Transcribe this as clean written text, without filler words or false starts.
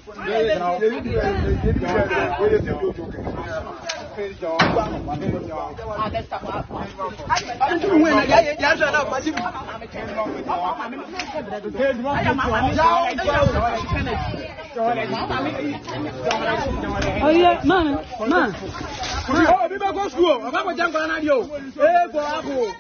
Oh yeah, man. Oh, we go school. I'm going to jump on you. Hey, boy.